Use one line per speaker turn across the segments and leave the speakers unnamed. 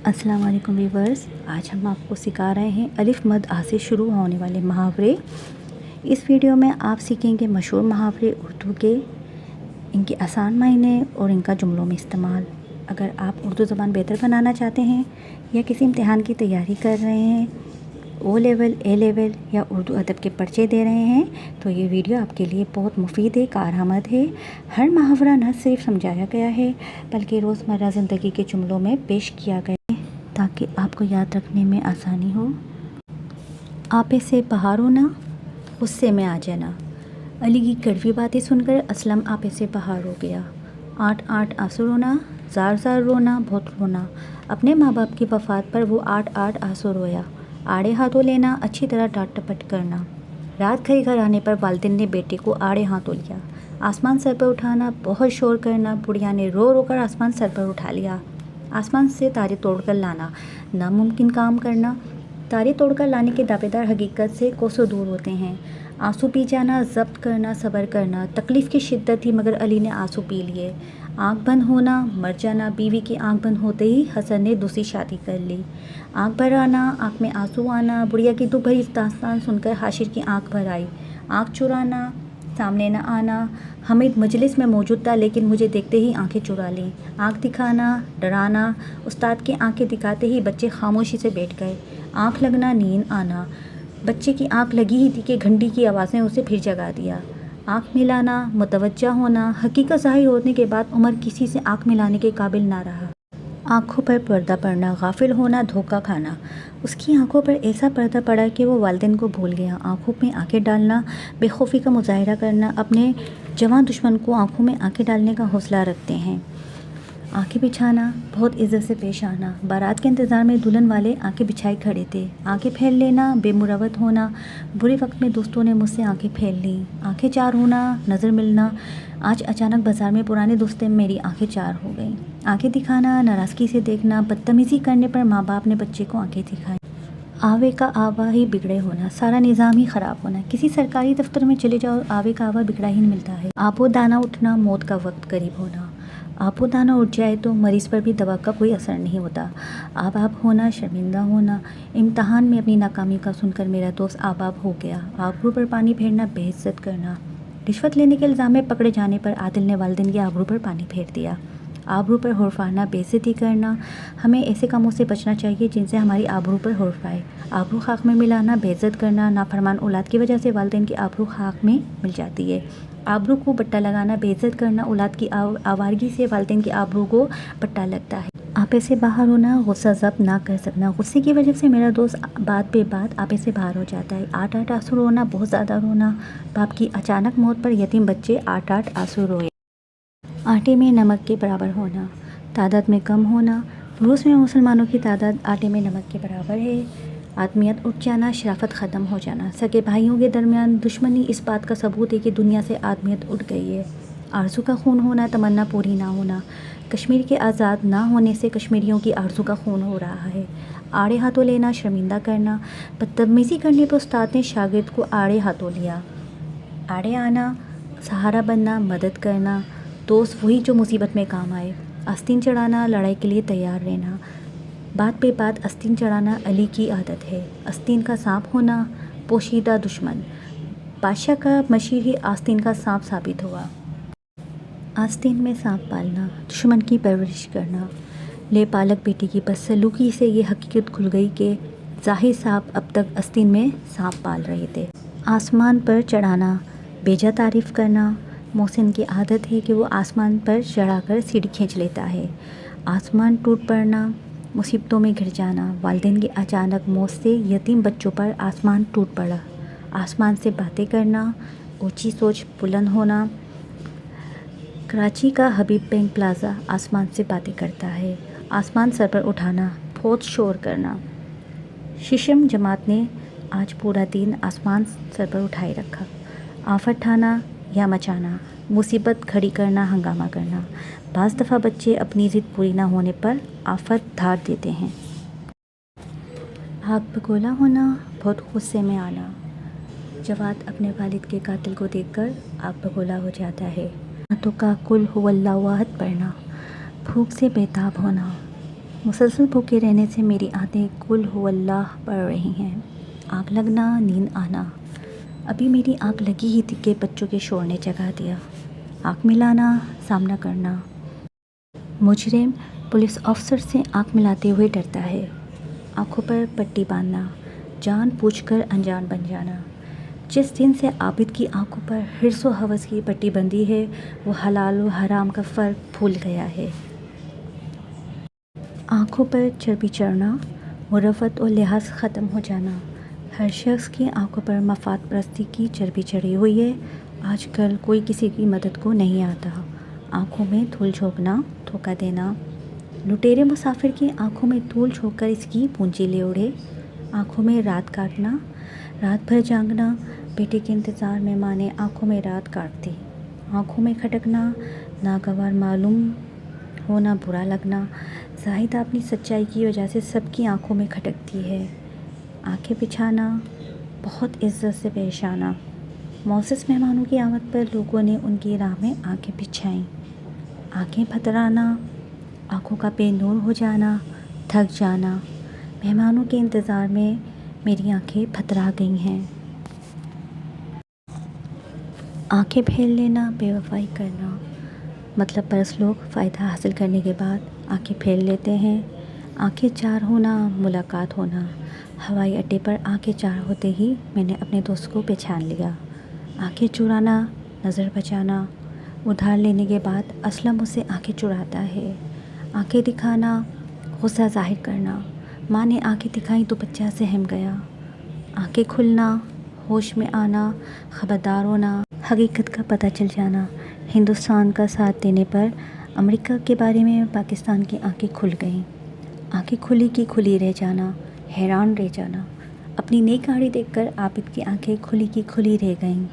अस्सलाम वालेकुम व्यूवर्स। आज हम आपको सिखा रहे हैं अलिफ मद आ से शुरू होने वाले मुहावरे। इस वीडियो में आप सीखेंगे मशहूर मुहावरे उर्दू के, इनके आसान मायने और इनका जुमलों में इस्तेमाल। अगर आप उर्दू ज़बान बेहतर बनाना चाहते हैं या किसी इम्तिहान की तैयारी कर रहे हैं, ओ लेवल, ए लेवल या उर्दू अदब के पर्चे दे रहे हैं, तो ये वीडियो आपके लिए बहुत मुफीद है, कारआमद है। हर मुहावरा न सिर्फ समझाया गया है बल्कि रोज़मर्रा ज़िंदगी के जुमलों में पेश किया गया है ताकि आपको याद रखने में आसानी हो। आपे से बहार होना, गुस्से में आ जाना। अली की कड़वी बातें सुनकर असलम आपे से बहार हो गया। आठ आठ आंसू रोना, ज़ार ज़ार रोना, बहुत रोना। अपने माँ बाप की वफ़ात पर वो आठ आठ आंसू रोया। आड़े हाथों लेना, अच्छी तरह डांट टपट करना। रात खई घर आने पर वालिदैन ने बेटे को आड़े हाथों लिया। आसमान सर पर उठाना, बहुत शोर करना। बुढ़िया ने रो रो कर आसमान सर पर उठा लिया। आसमान से तारे तोड़कर लाना, नामुमकिन काम करना। तारे तोड़कर लाने के दावेदार हकीकत से कोसों दूर होते हैं। आंसू पी जाना, ज़ब्त करना, सब्र करना। तकलीफ़ की शिद्दत थी मगर अली ने आंसू पी लिए। आँख बंद होना, मर जाना। बीवी की आँख बंद होते ही हसन ने दूसरी शादी कर ली। आँख भर आना, आँख में आंसू आना। बुढ़िया की दुख भरी दास्तान सुनकर हाशिर की आँख भर आई। आँख चुराना, सामने न आना। हामिद मजलिस में मौजूद था लेकिन मुझे देखते ही आंखें चुरा लीं। आँख दिखाना, डराना। उस्ताद की आंखें दिखाते ही बच्चे खामोशी से बैठ गए। आँख लगना, नींद आना। बच्चे की आँख लगी ही थी कि घंटी की आवाज़ ने उसे फिर जगा दिया। आँख मिलाना, मुतवज्जा होना। हकीकत ज़ाहिर होने के बाद उमर किसी से आँख मिलाने के काबिल ना रहा। आँखों पर पर्दा पड़ना, गाफिल होना, धोखा खाना। उसकी आंखों पर ऐसा पर्दा पड़ा कि वो वालिदैन को भूल गया। आंखों में आंखें डालना, बेखौफी का मुजाहिरा करना। अपने जवान दुश्मन को आंखों में आंखें डालने का हौसला रखते हैं। आंखें बिछाना, बहुत इज़्ज़त से पेश आना। बारात के इंतज़ार में दुल्हन वाले आंखें बिछाए खड़े थे। आंखें फेर लेना, बेमुरवत होना। बुरे वक्त में दोस्तों ने मुझसे आंखें फेर लीं। आंखें चार होना, नज़र मिलना। आज अचानक बाज़ार में पुराने दोस्त से मेरी आंखें चार हो गईं। आंखें दिखाना, नाराज़गी से देखना। बदतमीज़ी करने पर माँ बाप ने बच्चे को आंखें दिखाई। आवे का आवा ही बिगड़े होना, सारा निज़ाम ही ख़राब होना। किसी सरकारी दफ्तर में चले जाओ, आवे का आवा बिगड़ा ही मिलता है। आबो दाना उठना, मौत का वक्त करीब होना। आबो दाना उठ जाए तो मरीज़ पर भी दवा का कोई असर नहीं होता। आबाब होना, शर्मिंदा होना। इम्तहान में अपनी नाकामी का सुनकर मेरा दोस्त आबाब हो गया। आबरू पर पानी फेरना, बेइज्जत करना। रिश्वत लेने के इल्ज़ाम में पकड़े जाने पर आदिल ने वालिदैन के आबरू पर पानी फेर दिया। आबरू पर हुर्फाना, बेइज्जती करना। हमें ऐसे कामों से बचना चाहिए जिनसे हमारी आबरू पर हुर्फ आए। आबरू खाक में मिलाना, बेइज्जत करना। नाफरमान औलाद की वजह से वालिदैन की आबरू खाक में मिल जाती है। आबरू को बट्टा लगाना, बेइज्जत करना। औलाद की आवारगी से वालिदैन की आबरू को बट्टा लगता है। आपे से बाहर होना, गुस्सा ज़ब्त ना कर सकना। गुस्से की वजह से मेरा दोस्त बात पे बात आपे से बाहर हो जाता है। आठ आठ आंसू रोना, बहुत ज़्यादा रोना। बाप की अचानक मौत पर यतीम बच्चे आठ आठ आंसू रोए। आटे में नमक के बराबर होना, तादाद में कम होना। रूस में मुसलमानों की तादाद आटे में नमक के बराबर है। आदमियत उठ जाना, शराफत ख़त्म हो जाना। सगे भाइयों के दरमियान दुश्मनी इस बात का सबूत है कि दुनिया से आदमियत उठ गई है। आरज़ू का खून होना, तमन्ना पूरी ना होना। कश्मीर के आज़ाद ना होने से कश्मीरियों की आरज़ू का खून हो रहा है। आड़े हाथों लेना, शर्मिंदा करना। बदतमीज़ी करने पर उस्ताद ने शागिर्द को आड़े हाथों लिया। आड़े आना, सहारा बनना, मदद करना। दोस्त वही जो मुसीबत में काम आए। आस्तीन चढ़ाना, लड़ाई के लिए तैयार रहना। बात पे बात आस्तीन चढ़ाना अली की आदत है। आस्तीन का सांप होना, पोशीदा दुश्मन। बादशाह का मशीर ही आस्तीन का सांप साबित हुआ। आस्तीन में सांप पालना, दुश्मन की परवरिश करना। ले पालक बेटी की बदसलूकी से ये हकीकत खुल गई कि ज़ाहिर साहब अब तक आस्तीन में सांप पाल रहे थे। आसमान पर चढ़ाना, बेजा तारीफ़ करना। मोहसिन की आदत है कि वो आसमान पर चढ़ाकर सीढ़ी खींच लेता है। आसमान टूट पड़ना, मुसीबतों में घिर जाना। वालिदैन की अचानक मौत से यतीम बच्चों पर आसमान टूट पड़ा। आसमान से बातें करना, ऊंची सोच बुलंद होना। कराची का हबीब बैंक प्लाज़ा आसमान से बातें करता है। आसमान सर पर उठाना, बहुत शोर करना। शिशम जमात ने आज पूरा दिन आसमान सर पर उठाए रखा। आफत ठाना या मचाना, मुसीबत खड़ी करना, हंगामा करना। बाज़ दफ़ा बच्चे अपनी ज़िद पूरी ना होने पर आफत धार देते हैं। आग बगोला होना, बहुत गुस्से में आना। जवाद अपने वालिद के कातिल को देखकर आग बगोला हो जाता है। हाथों का कुल हुवल्लाहु अहद पढ़ना, भूख से बेताब होना। مسلسل بھوکے رہنے سے میری آنکھیں قل ہو اللہ پڑھ رہی ہیں۔ آنکھ لگنا، نیند آنا۔ ابھی میری آنکھ لگی ہی تھی کہ بچوں کے شور نے جگا دیا۔ آنکھ ملانا، سامنا کرنا۔ مجرم پولیس افسر سے آنکھ ملاتے ہوئے ڈرتا ہے۔ آنکھوں پر پٹی باندھنا، جان بوجھ کر انجان بن جانا۔ جس دن سے عابد کی آنکھوں پر حرص و ہوس کی پٹی بندھی ہے، وہ حلال و حرام کا فرق بھول گیا ہے۔ آنکھوں پر چربی چڑھنا، مروت اور لحاظ ختم ہو جانا۔ ہر شخص کی آنکھوں پر مفاد پرستی کی چربی چڑھی ہوئی ہے۔ آج کل کوئی کسی کی مدد کو نہیں آتا۔ آنکھوں میں دھول جھونکنا، دھوکہ دینا۔ لٹیرے مسافر کی آنکھوں میں دھول جھونک کر اس کی پونجی لے اڑے۔ آنکھوں میں رات کاٹنا، رات بھر جاگنا۔ بیٹے کے انتظار میں ماں نے آنکھوں میں رات کاٹ دی۔ آنکھوں میں کھٹکنا، ناگوار معلوم ہونا، برا لگنا۔ زاہدہ اپنی سچائی کی وجہ سے سب کی آنکھوں میں کھٹکتی ہے۔ آنکھیں بچھانا، بہت عزت سے پیش آنا۔ معزز مہمانوں کی آمد پر لوگوں نے ان کی راہ میں آنکھیں بچھائیں۔ آنکھیں پھترانا، آنکھوں کا بے نور ہو جانا، تھک جانا۔ مہمانوں کے انتظار میں میری آنکھیں پھترا گئی ہیں۔ آنکھیں پھیر لینا، بے وفائی کرنا۔ مطلب پرست لوگ فائدہ حاصل کرنے کے بعد آنکھیں پھیر لیتے ہیں۔ آنکھیں چار ہونا، ملاقات ہونا۔ ہوائی اڈے پر آنکھیں چار ہوتے ہی میں نے اپنے دوست کو پہچان لیا۔ آنکھیں چرانا، نظر بچانا۔ ادھار لینے کے بعد اسلم مجھ سے آنکھیں چراتا ہے۔ آنکھیں دکھانا، غصہ ظاہر کرنا۔ ماں نے آنکھیں دکھائیں تو بچہ سہم گیا۔ آنکھیں کھلنا، ہوش میں آنا، خبردار ہونا، حقیقت کا پتہ چل جانا۔ ہندوستان کا ساتھ دینے پر امریکہ کے بارے میں پاکستان کی آنکھیں کھل گئیں۔ آنکھیں کھلی کی کھلی رہ جانا، حیران رہ جانا۔ اپنی نئی گاڑی دیکھ کر عابد کی آنکھیں کھلی کی کھلی رہ گئیں۔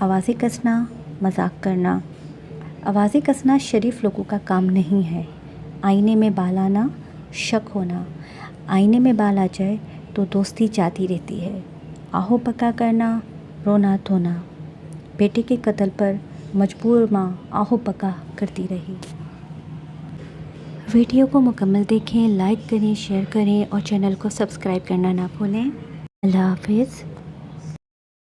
آوازیں کسنا، مذاق کرنا۔ آوازیں کسنا شریف لوگوں کا کام نہیں ہے۔ آئینے میں بال آنا، شک ہونا۔ آئینے میں بال آ جائے تو دوستی جاتی رہتی ہے۔ آہو پکا کرنا، رونا دھونا۔ بیٹے کے قتل پر مجبور ماں آہو پکا کرتی رہی۔ ویڈیو کو مکمل دیکھیں، لائک کریں، شیئر کریں اور چینل کو سبسکرائب کرنا نہ بھولیں۔ اللہ حافظ۔